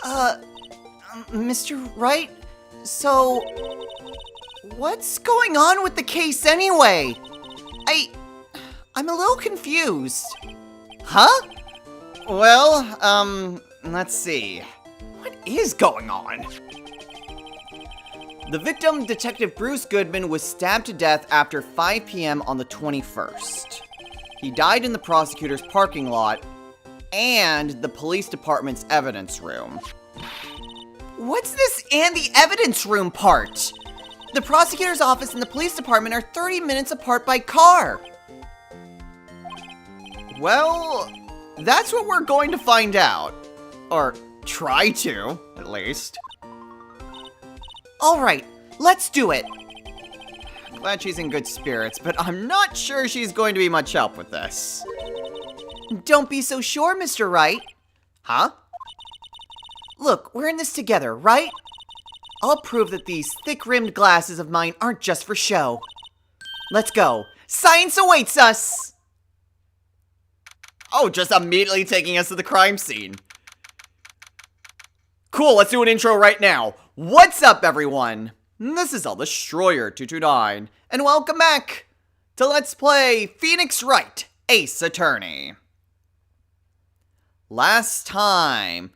Uh, Mr. Wright? So, what's going on with the case anyway? I'm a little confused. Huh? Well, let's see. What is going on? The victim, Detective Bruce Goodman, was stabbed to death after 5 p.m. on the 21st. He died in the prosecutor's parking lot and the police department's evidence room. What's this "and the evidence room" part? The prosecutor's office and the police department are 30 minutes apart by car. Well, that's what we're going to find out. Or try to, at least. Alright, let's do it. I'm glad she's in good spirits, but I'm not sure she's going to be much help with this. Don't be so sure, Mr. Wright. Huh? Look, we're in this together, right? I'll prove that these thick-rimmed glasses of mine aren't just for show. Let's go. Science awaits us! Oh, just immediately taking us to the crime scene. Cool, let's do an intro right now. What's up, everyone? This is El Destroyer 229, and welcome back to Let's Play Phoenix Wright, Ace Attorney. Last time,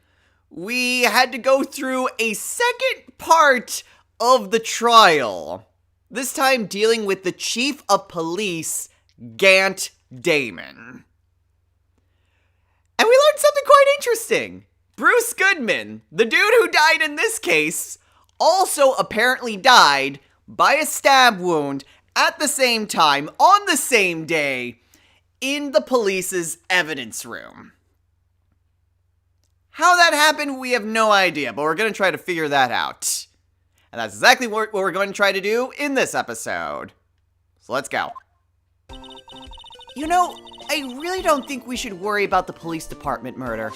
we had to go through a second part of the trial. This time dealing with the Chief of Police, Gant Damon. And we learned something quite interesting. Bruce Goodman, the dude who died in this case, also apparently died by a stab wound at the same time, on the same day, in the police's evidence room. How that happened, we have no idea, but we're going to try to figure that out. And that's exactly what we're going to try to do in this episode. So let's go. You know, I really don't think we should worry about the police department murder.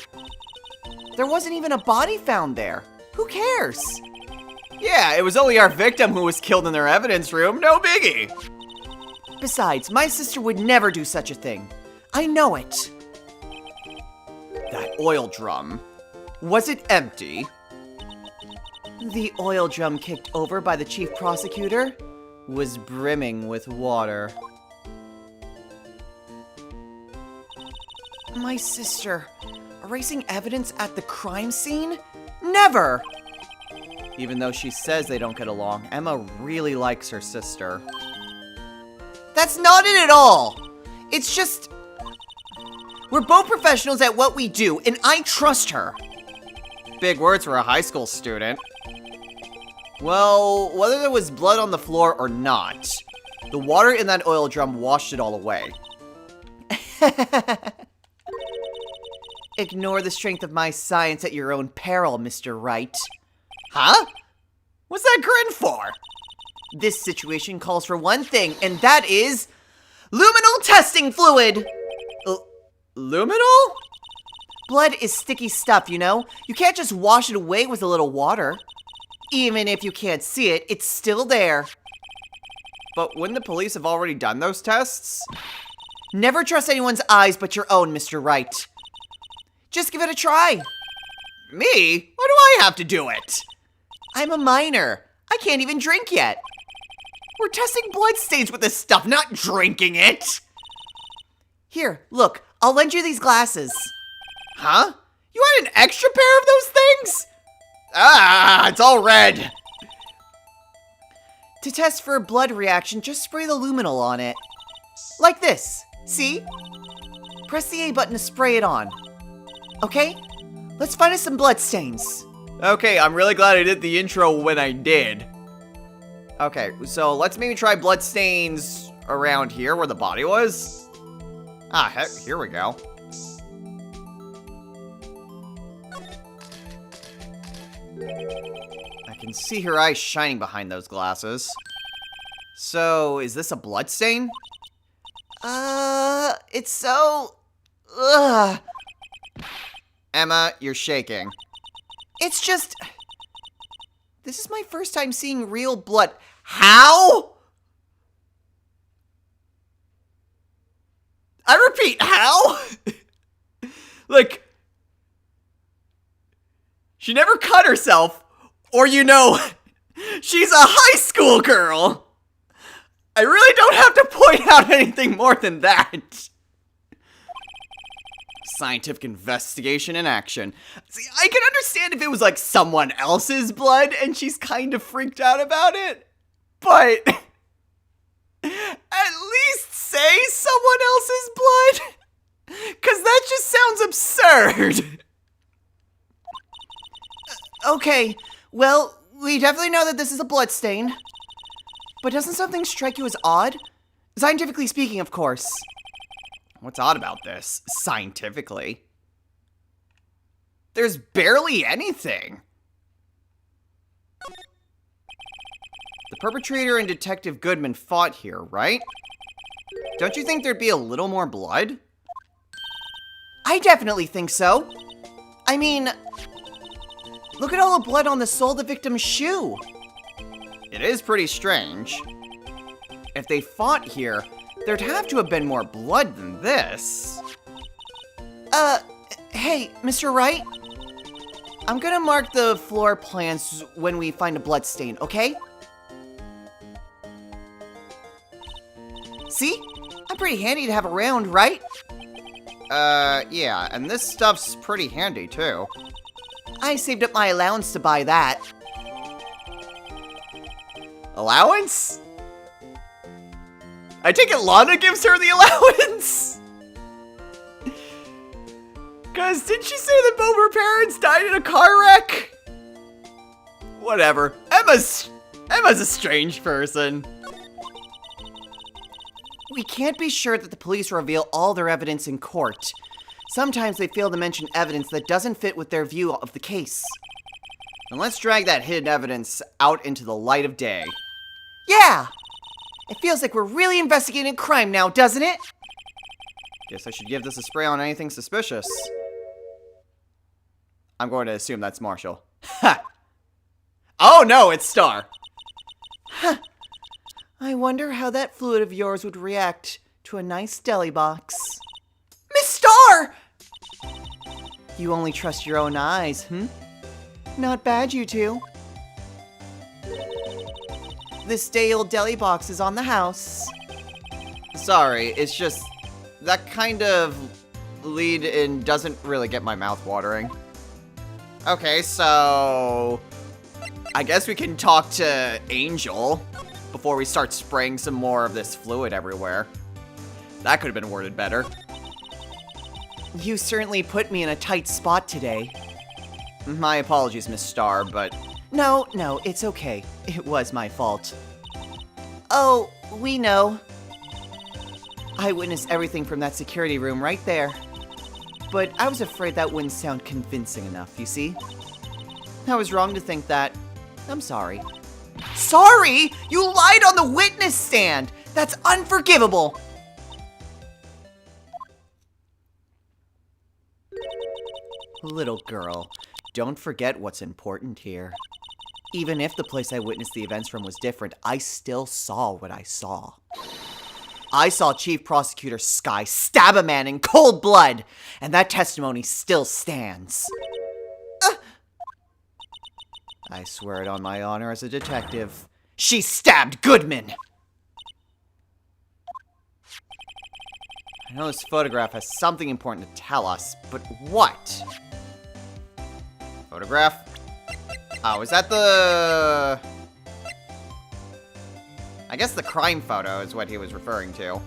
There wasn't even a body found there. Who cares? Yeah, it was only our victim who was killed in their evidence room. No biggie. Besides, my sister would never do such a thing. I know it. That oil drum. Was it empty? The oil drum kicked over by the chief prosecutor was brimming with water. My sister, erasing evidence at the crime scene? Never! Even though she says they don't get along, Emma really likes her sister. That's not it at all! It's just... we're both professionals at what we do, and I trust her. Big words for a high school student. Well, whether there was blood on the floor or not, the water in that oil drum washed it all away. Ignore the strength of my science at your own peril, Mr. Wright. Huh? What's that grin for? This situation calls for one thing, and that is... luminal testing fluid! Luminal? Blood is sticky stuff, you know? You can't just wash it away with a little water. Even if you can't see it, it's still there. But wouldn't the police have already done those tests? Never trust anyone's eyes but your own, Mr. Wright. Just give it a try. Me? Why do I have to do it? I'm a minor. I can't even drink yet. We're testing blood stains with this stuff, not drinking it. Here, look. I'll lend you these glasses. Huh? You had an extra pair of those things? Ah, it's all red. To test for a blood reaction, just spray the luminol on it. Like this. See? Press the A button to spray it on. Okay? Let's find us some blood stains. Okay, I'm really glad I did the intro when I did. Okay, so let's maybe try blood stains around here where the body was. Ah, heck, here we go. I can see her eyes shining behind those glasses. So, is this a blood stain? It's so... ugh. Emma, you're shaking. It's just... this is my first time seeing real blood. How? I repeat, how? Like... She never cut herself. Or she's a high school girl. I really don't have to point out anything more than that. Scientific investigation in action. See, I can understand if it was like someone else's blood and she's kind of freaked out about it. But at least say someone else's blood. Because that just sounds absurd. Okay, well, we definitely know that this is a bloodstain. But doesn't something strike you as odd? Scientifically speaking, of course. What's odd about this, scientifically? There's barely anything. The perpetrator and Detective Goodman fought here, right? Don't you think there'd be a little more blood? I definitely think so. I mean, look at all the blood on the sole of the victim's shoe. It is pretty strange. If they fought here, there'd have to have been more blood than this. Hey, Mr. Wright? I'm gonna mark the floor plans when we find a blood stain, okay? See? I'm pretty handy to have around, right? Yeah, and this stuff's pretty handy, too. I saved up my allowance to buy that. Allowance? I take it Lana gives her the allowance? Cause didn't she say that both her parents died in a car wreck? Whatever. Emma's a strange person. We can't be sure that the police reveal all their evidence in court. Sometimes they fail to mention evidence that doesn't fit with their view of the case. And let's drag that hidden evidence out into the light of day. Yeah! It feels like we're really investigating crime now, doesn't it? Guess I should give this a spray on anything suspicious. I'm going to assume that's Marshall. Ha! Oh no, it's Star! Huh. I wonder how that fluid of yours would react to a nice deli box. Miss Star! You only trust your own eyes, Not bad, you two. This day-old deli box is on the house. Sorry, it's just that kind of lead-in doesn't really get my mouth watering. Okay, so I guess we can talk to Angel before we start spraying some more of this fluid everywhere. That could have been worded better. You certainly put me in a tight spot today. My apologies, Miss Star, but... No, it's okay. It was my fault. Oh, we know. I witnessed everything from that security room right there. But I was afraid that wouldn't sound convincing enough, you see? I was wrong to think that. I'm sorry. Sorry? You lied on the witness stand! That's unforgivable! Little girl, don't forget what's important here. Even if the place I witnessed the events from was different, I still saw what I saw. I saw Chief Prosecutor Sky stab a man in cold blood, and that testimony still stands. I swear it on my honor as a detective. She stabbed Goodman! I know this photograph has something important to tell us, but what? Photograph? Oh, is that the... I guess the crime photo is what he was referring to.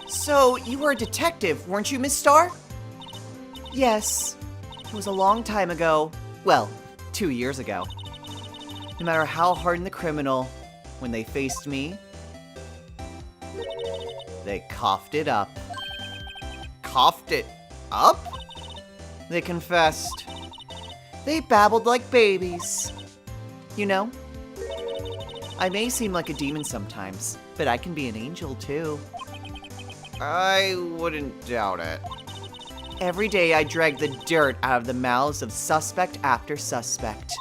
So, you were a detective, weren't you, Miss Star? Yes. It was a long time ago. Well, 2 years ago. No matter how hardened the criminal, when they faced me, they coughed it up. Coughed it up? They confessed. They babbled like babies. You know, I may seem like a demon sometimes, but I can be an angel too. I wouldn't doubt it. Every day I drag the dirt out of the mouths of suspect after suspect.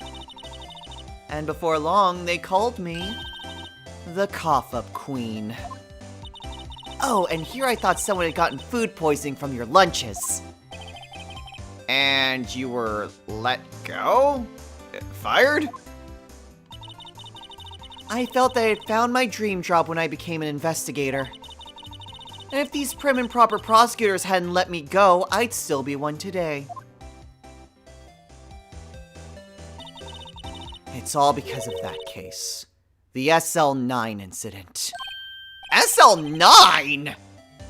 And before long, they called me the Cough-Up Queen. Oh, and here I thought someone had gotten food poisoning from your lunches. And you were let go? Fired? I felt that I had found my dream job when I became an investigator. And if these prim and proper prosecutors hadn't let me go, I'd still be one today. It's all because of that case. The Sl9 Incident. Sl9?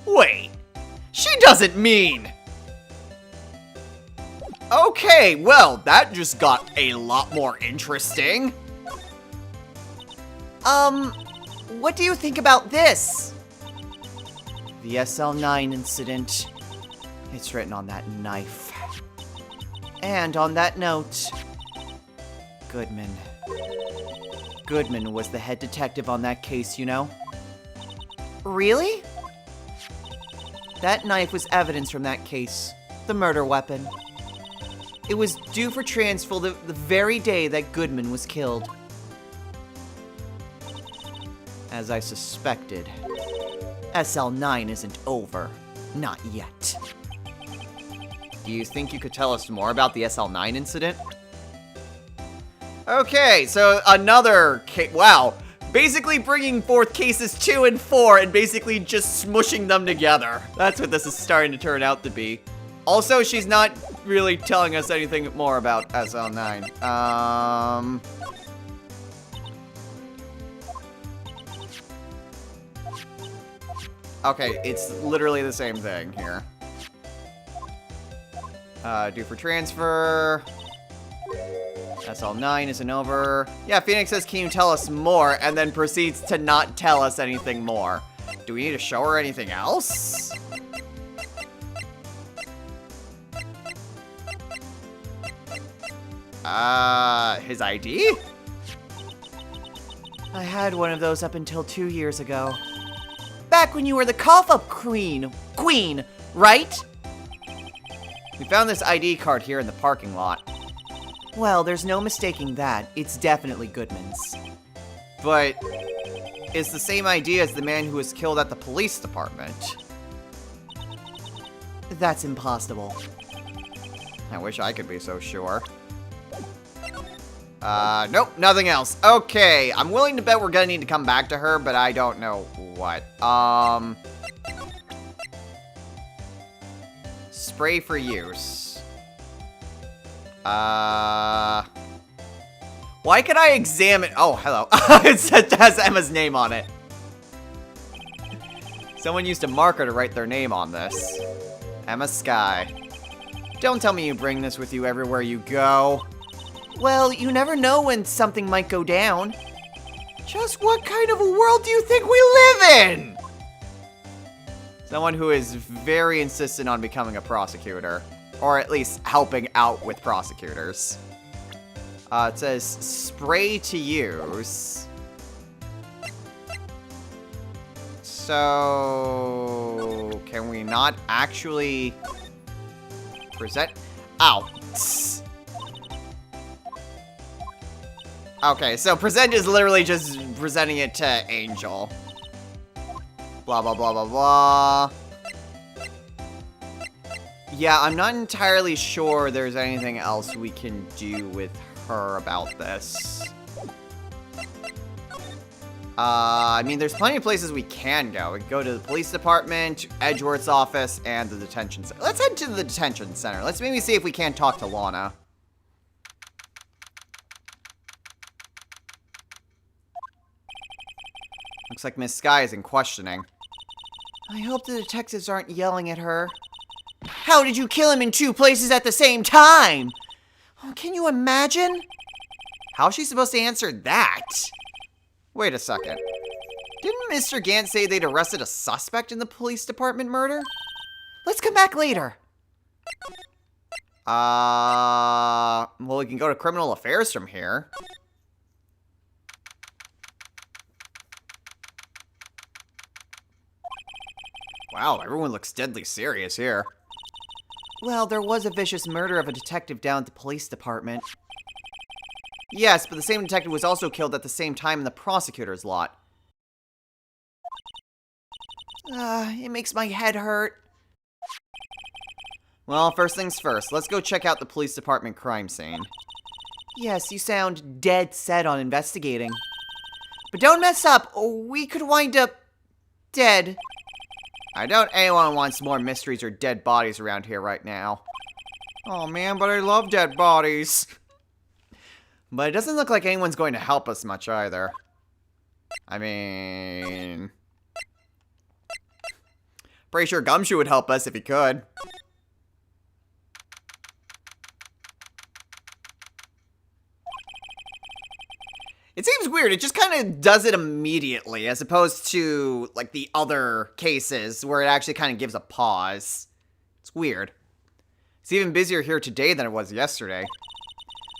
Wait, she doesn't mean... Okay, well, that just got a lot more interesting. What do you think about this? The Sl9 Incident. It's written on that knife. And on that note, Goodman. Goodman was the head detective on that case, you know? Really? That knife was evidence from that case. The murder weapon. It was due for transfer the very day that Goodman was killed. As I suspected, Sl9 isn't over. Not yet. Do you think you could tell us more about the Sl9 incident? Okay, so another case. Wow. Basically bringing forth cases 2 and 4 and basically just smushing them together. That's what this is starting to turn out to be. Also, she's not really telling us anything more about Sl9. Okay, it's literally the same thing here. Due for transfer. Sl9 isn't over. Yeah, Phoenix says, can you tell us more? And then proceeds to not tell us anything more. Do we need to show her anything else? His ID? I had one of those up until 2 years ago. Back when you were the cough-up queen, right? We found this ID card here in the parking lot. Well, there's no mistaking that. It's definitely Goodman's. But it's the same ID as the man who was killed at the police department. That's impossible. I wish I could be so sure. Nope, nothing else. Okay, I'm willing to bet we're gonna need to come back to her, but I don't know what. Spray for use. Why could I examine? Oh, hello. It has Emma's name on it. Someone used a marker to write their name on this. Emma Sky. Don't tell me you bring this with you everywhere you go. Well, you never know when something might go down. Just what kind of a world do you think we live in? Someone who is very insistent on becoming a prosecutor. Or at least helping out with prosecutors. It says, spray to use. So... can we not actually... present? Ow. Okay, so present is literally just presenting it to Angel. Blah, blah, blah, blah, blah. Yeah, I'm not entirely sure there's anything else we can do with her about this. I mean, there's plenty of places we can go. We can go to the police department, Edgeworth's office, and the detention center. Let's head to the detention center. Let's maybe see if we can't talk to Lana. Looks like Miss Sky is in questioning. I hope the detectives aren't yelling at her. How did you kill him in 2 places at the same time? Oh, can you imagine? How is she supposed to answer that? Wait a second. Didn't Mr. Gant say they'd arrested a suspect in the police department murder? Let's come back later. Well, we can go to criminal affairs from here. Wow, everyone looks deadly serious here. Well, there was a vicious murder of a detective down at the police department. Yes, but the same detective was also killed at the same time in the prosecutor's lot. It makes my head hurt. Well, first things first, let's go check out the police department crime scene. Yes, you sound dead set on investigating. But don't mess up, or we could wind up dead. I doubt anyone wants more mysteries or dead bodies around here right now. Oh man, but I love dead bodies. But it doesn't look like anyone's going to help us much either. I mean... pretty sure Gumshoe would help us if he could. It seems weird, it just kind of does it immediately, as opposed to, like, the other cases, where it actually kind of gives a pause. It's weird. It's even busier here today than it was yesterday.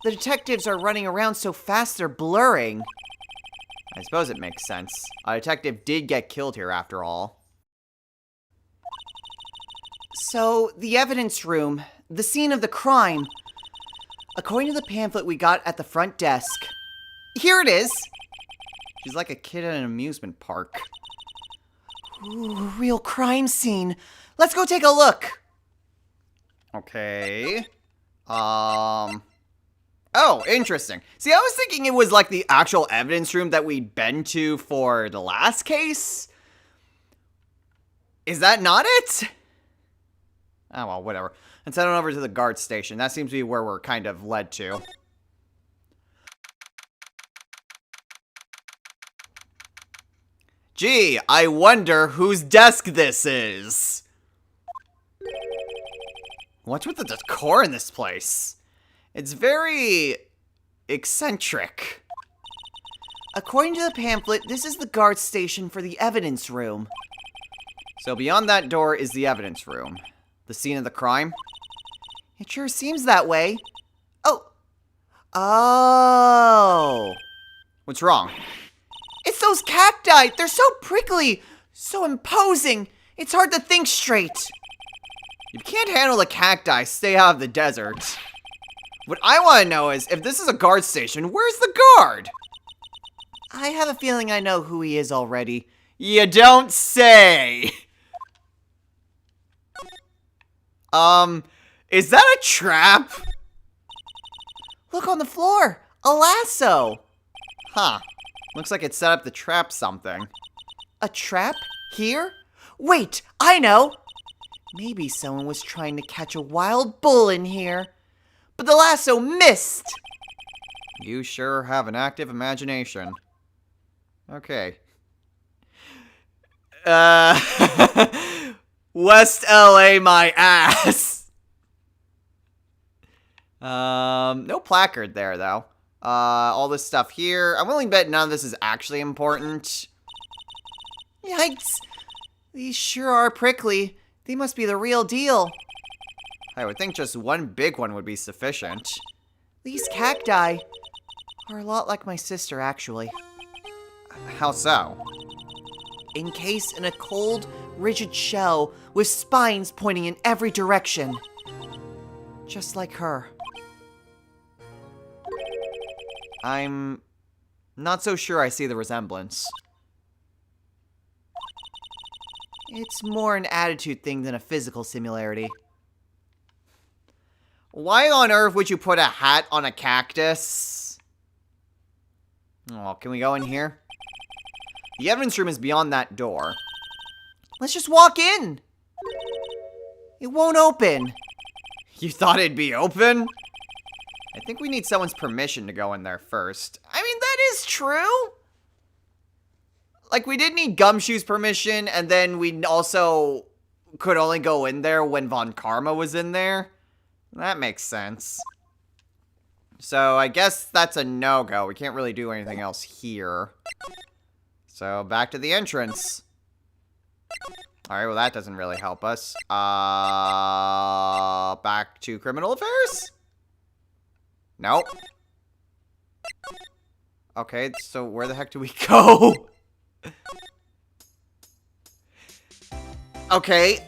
The detectives are running around so fast they're blurring. I suppose it makes sense. A detective did get killed here after all. So, the evidence room, the scene of the crime. According to the pamphlet we got at the front desk, here it is. She's like a kid at an amusement park. Ooh, real crime scene. Let's go take a look. Okay. Oh, interesting. See, I was thinking it was like the actual evidence room that we'd been to for the last case. Is that not it? Oh, well, whatever. Let's head on over to the guard station. That seems to be where we're kind of led to. Gee, I wonder whose desk this is. What's with the decor in this place? It's very eccentric. According to the pamphlet, this is the guard station for the evidence room. So beyond that door is the evidence room. The scene of the crime? It sure seems that way. Oh. Oh. What's wrong? It's those cacti! They're so prickly! So imposing! It's hard to think straight! If you can't handle the cacti, stay out of the desert. What I want to know is, if this is a guard station, where's the guard? I have a feeling I know who he is already. You don't say! Is that a trap? Look on the floor! A lasso! Huh. Looks like it set up to trap something. A trap? Here? Wait, I know! Maybe someone was trying to catch a wild bull in here. But the lasso missed! You sure have an active imagination. Okay. West LA my ass! No placard there, though. All this stuff here. I'm willing to bet none of this is actually important. Yikes. These sure are prickly. They must be the real deal. I would think just one big one would be sufficient. These cacti are a lot like my sister, actually. How so? Encased in a cold, rigid shell with spines pointing in every direction. Just like her. I'm not so sure I see the resemblance. It's more an attitude thing than a physical similarity. Why on earth would you put a hat on a cactus? Oh, can we go in here? The evidence room is beyond that door. Let's just walk in. It won't open. You thought it'd be open? I think we need someone's permission to go in there first. I mean, that is true. Like, we did need Gumshoe's permission, and then we also could only go in there when Von Karma was in there. That makes sense. So, I guess that's a no-go. We can't really do anything else here. So, back to the entrance. Alright, well, that doesn't really help us. Back to criminal affairs? Nope. Okay, so where the heck do we go? Okay,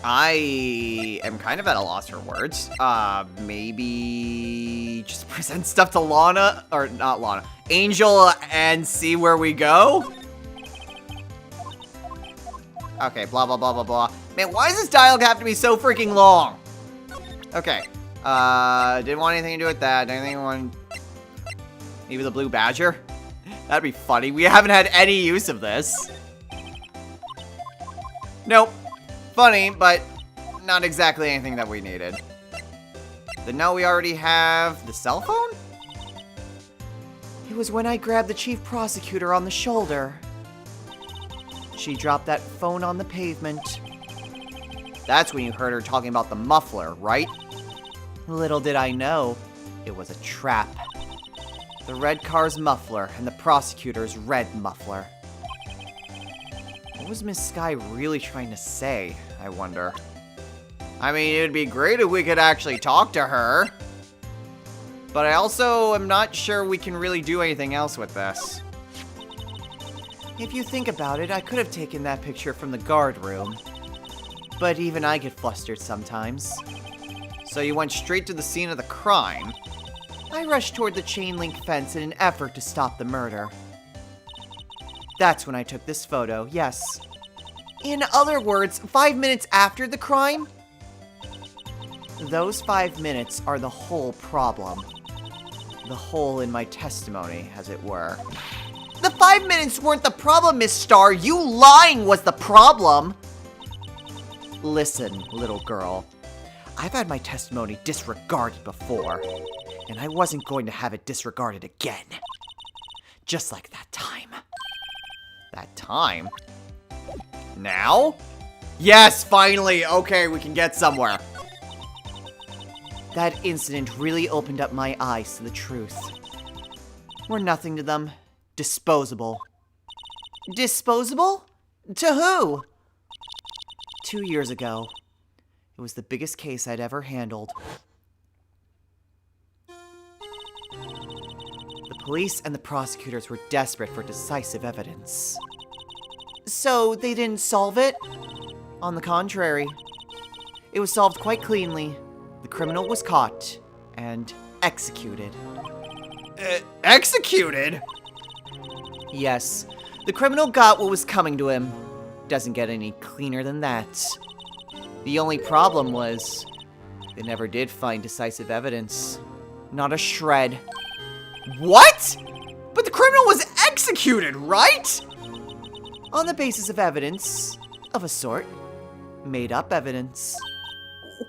I am kind of at a loss for words. Maybe just present stuff to Lana, or not Lana, Angel, and see where we go? Okay, blah, blah, blah, blah, blah. Man, why does this dialogue have to be so freaking long? Okay. Didn't want anything to do with that. Anything want... Maybe the blue badger? That'd be funny. We haven't had any use of this. Nope. Funny, but not exactly anything that we needed. Then now we already have the cell phone? It was when I grabbed the chief prosecutor on the shoulder. She dropped that phone on the pavement. That's when you heard her talking about the muffler, right? Little did I know, it was a trap. The red car's muffler and the prosecutor's red muffler. What was Miss Sky really trying to say, I wonder? I mean, it'd be great if we could actually talk to her. But I also am not sure we can really do anything else with this. If you think about it, I could have taken that picture from the guard room. But even I get flustered sometimes. So you went straight to the scene of the crime. I rushed toward the chain link fence in an effort to stop the murder. That's when I took this photo, yes. In other words, 5 minutes after the crime? Those 5 minutes are the whole problem. The hole in my testimony, as it were. The 5 minutes weren't the problem, Miss Star. You lying was the problem. Listen, little girl. I've had my testimony disregarded before, and I wasn't going to have it disregarded again. Just like that time. That time? Now? Yes, finally! Okay, we can get somewhere. That incident really opened up my eyes to the truth. We're nothing to them. Disposable. Disposable? To who? 2 years ago. It was the biggest case I'd ever handled. The police and the prosecutors were desperate for decisive evidence. So they didn't solve it? On the contrary. It was solved quite cleanly. The criminal was caught and executed. Executed? Yes. The criminal got what was coming to him. Doesn't get any cleaner than that. The only problem was, they never did find decisive evidence. Not a shred. What? But the criminal was executed, right? On the basis of evidence, of a sort. Made up evidence.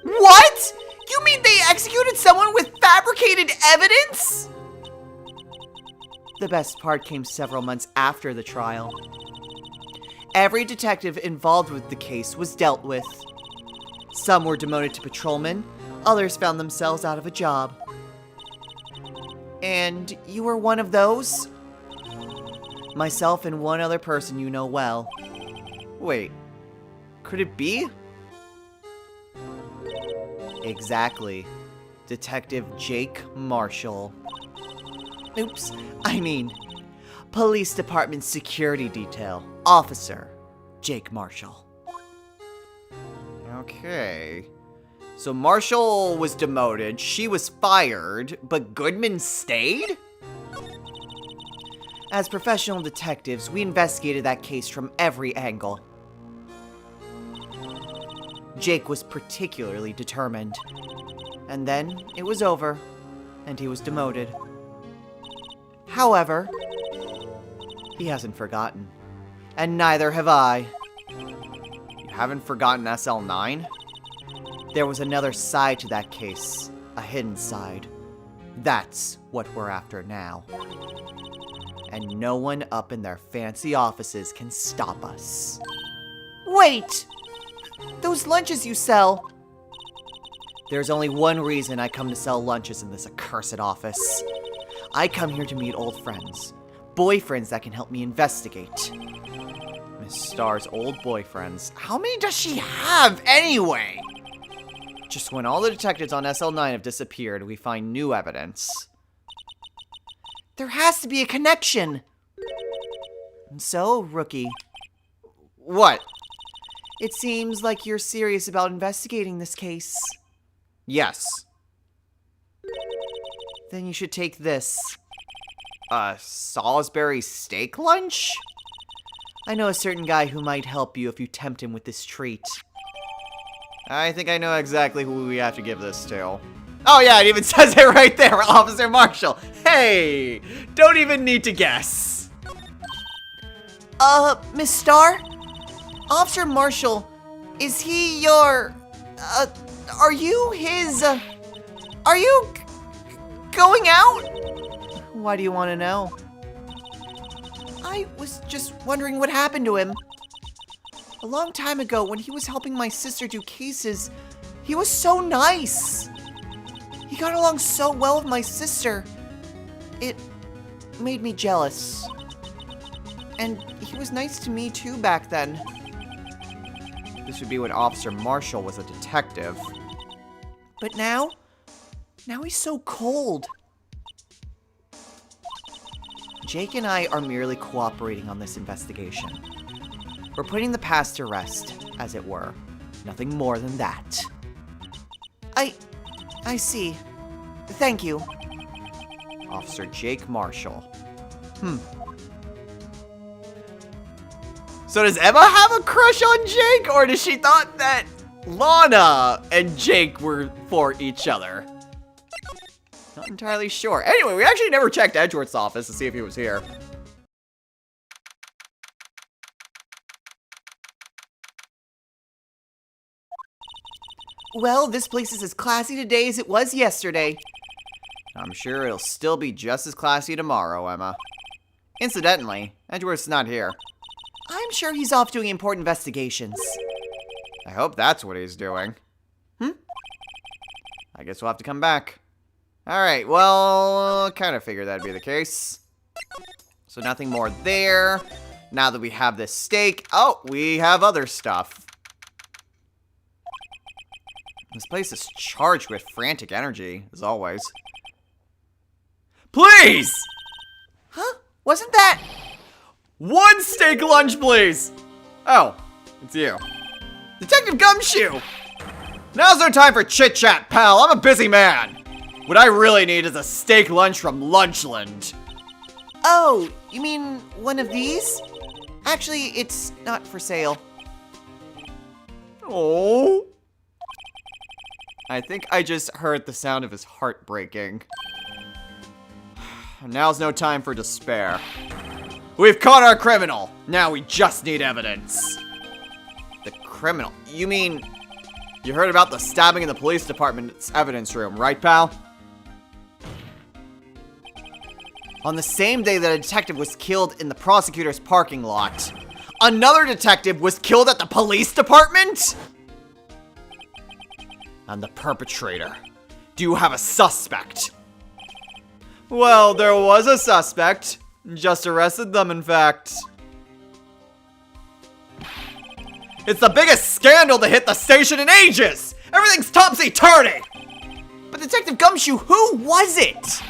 What? You mean they executed someone with fabricated evidence? The best part came several months after the trial. Every detective involved with the case was dealt with. Some were demoted to patrolmen, others found themselves out of a job. And you were one of those? Myself and one other person you know well. Wait, could it be? Exactly. Detective Jake Marshall. Oops, I mean, Police Department Security Detail, Officer Jake Marshall. Okay. So Marshall was demoted, she was fired, but Goodman stayed? As professional detectives, we investigated that case from every angle. Jake was particularly determined. And then it was over, and he was demoted. However, he hasn't forgotten. And neither have I. You haven't forgotten SL9? There was another side to that case. A hidden side. That's what we're after now. And no one up in their fancy offices can stop us. Wait! Those lunches you sell. There's only one reason I come to sell lunches in this accursed office. I come here to meet old friends. Boyfriends that can help me investigate. Miss Star's old boyfriends. How many does she have, anyway? Just when all the detectives on SL9 have disappeared, we find new evidence. There has to be a connection. And so, Rookie. What? It seems like you're serious about investigating this case. Yes. Then you should take this. A Salisbury steak lunch? I know a certain guy who might help you if you tempt him with this treat. I think I know exactly who we have to give this to. Oh yeah, it even says it right there, Officer Marshall. Hey, don't even need to guess. Miss Starr? Officer Marshall, is he your, are you his, are you going out? Why do you want to know? I was just wondering what happened to him. A long time ago, when he was helping my sister do cases, he was so nice. He got along so well with my sister. It made me jealous. And he was nice to me too back then. This would be when Officer Marshall was a detective. But now he's so cold. Jake and I are merely cooperating on this investigation. We're putting the past to rest, as it were. Nothing more than that. I see. Thank you. Officer Jake Marshall. So does Emma have a crush on Jake, or does she thought that Lana and Jake were for each other? Not entirely sure. Anyway, we actually never checked Edgeworth's office to see if he was here. Well, this place is as classy today as it was yesterday. I'm sure it'll still be just as classy tomorrow, Emma. Incidentally, Edgeworth's not here. I'm sure he's off doing important investigations. I hope that's what he's doing. I guess we'll have to come back. Alright, well, kind of figured that'd be the case. So nothing more there. Now that we have this steak, oh, we have other stuff. This place is charged with frantic energy, as always. Please! Huh? Wasn't that... One steak lunch, please! Oh, it's you. Detective Gumshoe! Now's no time for chit-chat, pal. I'm a busy man. What I really need is a steak lunch from Lunchland. Oh, you mean one of these? Actually, it's not for sale. Oh. I think I just heard the sound of his heart breaking. Now's no time for despair. We've caught our criminal. Now we just need evidence. The criminal? You mean... You heard about the stabbing in the police department's evidence room, right, pal? On the same day that a detective was killed in the prosecutor's parking lot, another detective was killed at the police department? And the perpetrator. Do you have a suspect? Well, there was a suspect. Just arrested them, in fact. It's the biggest scandal to hit the station in ages! Everything's topsy-turvy! But Detective Gumshoe, who was it?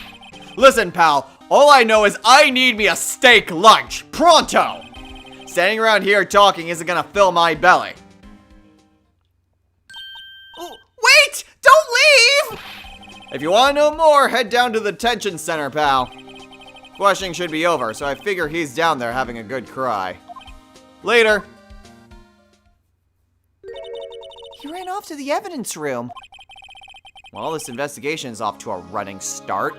Listen, pal, all I know is I need me a steak lunch, pronto! Standing around here talking isn't gonna fill my belly. Wait! Don't leave! If you want to know more, head down to the detention center, pal. Questioning should be over, so I figure he's down there having a good cry. Later. He ran off to the evidence room. Well, this investigation is off to a running start.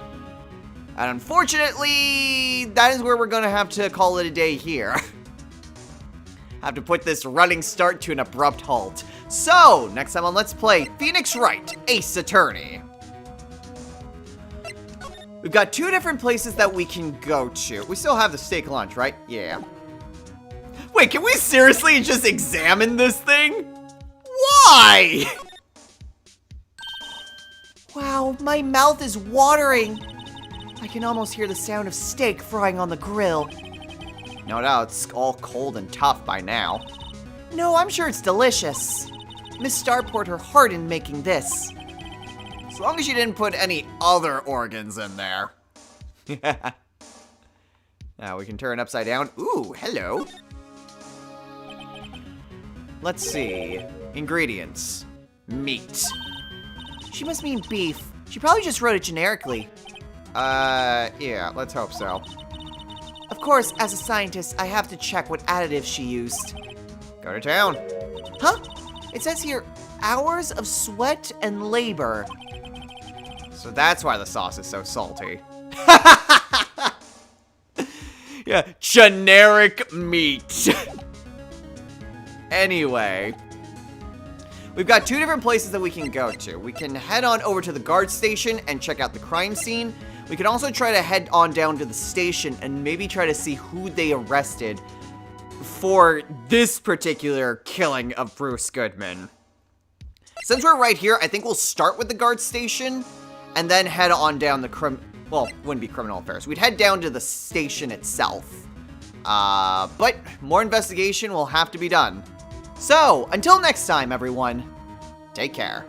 And unfortunately, that is where we're going to have to call it a day here. Have to put this running start to an abrupt halt. So, next time on Let's Play Phoenix Wright, Ace Attorney. We've got two different places that we can go to. We still have the steak lunch, right? Yeah. Wait, can we seriously just examine this thing? Why? Wow, my mouth is watering. I can almost hear the sound of steak frying on the grill. No doubt it's all cold and tough by now. No, I'm sure it's delicious. Miss Starr poured her heart in making this. As long as you didn't put any other organs in there. Now we can turn it upside down. Ooh, hello. Let's see. Ingredients. Meat. She must mean beef. She probably just wrote it generically. Yeah, let's hope so. Of course, as a scientist, I have to check what additives she used. Go to town. Huh? It says here, hours of sweat and labor. So that's why the sauce is so salty. Yeah, generic meat. Anyway, we've got two different places that we can go to. We can head on over to the guard station and check out the crime scene. We can also try to head on down to the station and maybe try to see who they arrested for this particular killing of Bruce Goodman. Since we're right here, I think we'll start with the guard station and then head on down the well, it wouldn't be criminal affairs. We'd head down to the station itself. But more investigation will have to be done. So, until next time, everyone, take care.